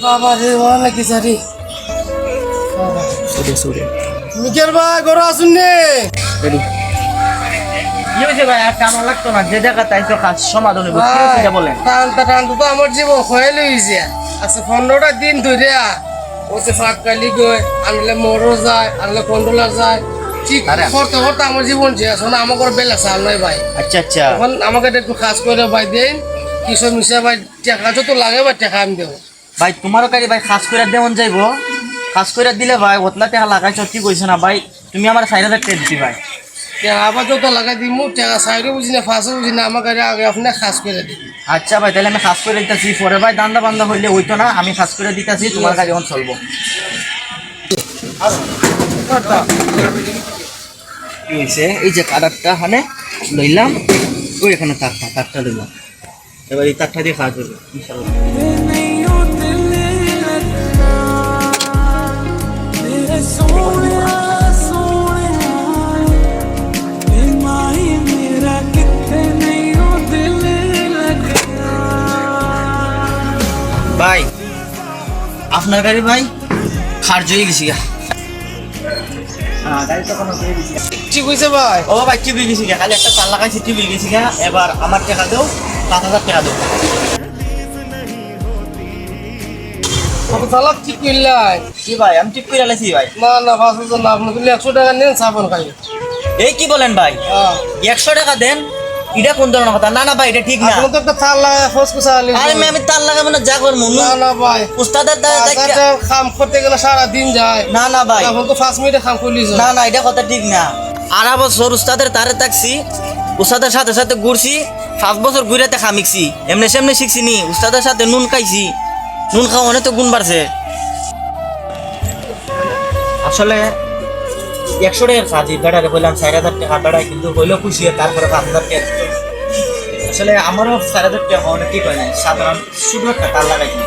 বাবা রে ওয়ালা কি সারি সুরে মিকের ভাই ঘরে আসুন নে রেডি কি হয়েছে ভাই? আর টানো লাগতো না, যে জায়গা তাই তো কাজ সমাধান হইব। কি হয়েছে এটা বলেন। টানতে তো আমার জীবন হয়ে লইছে। আচ্ছা 15টা দিন ধরে ওতে ফাঁককালি গই আনলে মরো যায় আনলে কন্ট্রোলার যায় ঠিক করতে করতে আমার জীবন শেষ না। আমার ঘর বেলা চাল নয় ভাই। আচ্ছা আচ্ছা এখন আমাকে একটু কাজ করে ভাই দেন কিছু মিশে ভাই টাকা যত লাগে ভাই টাকা আমি দেবো ভাই। তোমারও কারি ভাই খাস করে দেমন যাইবো, খাস করে দিলে ভাই ওতলা টাকা লাগাইছ কি কইছ না ভাই। তুমি আমার 4000 টাকা দিছি ভাই। আবার যত লাগাই দিমু টাকা সাইডও বুঝি না ফাঁসও বুঝি না আমাকে আগে আপনি কাজ করে দিন। আচ্ছা ভাই, তাহলে আমি খাস করে দিতেছি। পরে ভাই দান্দা বান্দা হইলে হইতো না, আমি খাস করে দিতেছি। তোমার কাছে এখন চলবো। কি হয়েছে? এই যে কাটারটা হানে লইলাম, ওই এখানে তারটা লইলাম। এবার এই তারটা দিয়ে কাজ করবো ইনশাল্লাহ। ভাই আপনার গাড়ি ভাই খার্জ হয়ে গেছি গা। গাড়ি তো কোনো হয়ে গেছি। ঠিক হয়েছে ভাই। ও ভাই টিভি গেছি গা, খালি একটা তার লাগাইছি টিভি গেছি গা। এবার আমার টাকা দেও, 7000 টাকা দেও। তালাক ঠিক করলাই কি ভাই? আমি ঠিক করে আলাইছি ভাই। না না 5000 না আপনি 100 টাকা নেন সাবন খাই। এই কি বলেন ভাই? 100 টাকা দেন? এটা কোন ধরনের কথা? না না ভাই, এটা ঠিক না। আপনি তো একটা তার লাগা ফসকুসা আলি। আরে আমি তার লাগাবো না, যা করবো। না না ভাই, উস্তাদের আচ্ছা কাম করতে গেলে সারা দিন যায়। না না ভাই, এখন তো 5 মিনিটে কাম করলি যায়। না না, এটা কথা ঠিক না। 8 বছর উস্তাদের তারে থাকছি, উস্তাদের সাথে সাথে ঘুরছি। 5 বছর ঘুরেতে খামিকছি, এমনি সেমনি শিখছি নি। উস্তাদের সাথে নুন খাইছি, নুন খাওয়া অনেক তো গুণ বাড়ছে। আসলে 100 টাকার কাজ বেড়ারে বললাম 4000 টাকা বেড়ায়, কিন্তু হইলেও খুশি। তারপরে 5000 টাকা আসলে আমারও 4000 টাকা অনেক ঠিক হয় না। সাধারণ শুধু একটা তার লাগাইছি।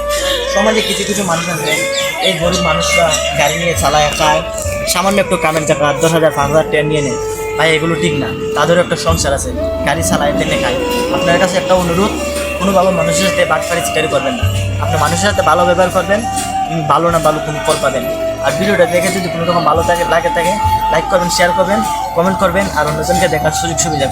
সমাজে কিছু কিছু মানুষ আছে, এই গরিব মানুষরা গাড়ি নিয়ে চালায়, খায়, সামান্য একটু কামের টাকা 10,000 5,000 টাকা নিয়ে নেয়। ভাই এগুলো ঠিক না। তাদেরও একটা সংসার আছে, গাড়ি চালায় তেলে খায়। আপনার কাছে একটা অনুরোধ, কোনোভাবে মানুষের সাথে বাটপাড়ি চিটারি করবেন না। আপনি মানুষের সাথে ভালো ব্যবহার করবেন, ভালো না ভালো তুমি ফল পাবেন। আর ভিডিওটা দেখে যদি কোনো রকম ভালো লাগে থাকে, লাইক করবেন, শেয়ার করবেন, কমেন্ট করবেন, আর অন্যজনকে দেখার সুযোগ সুবিধা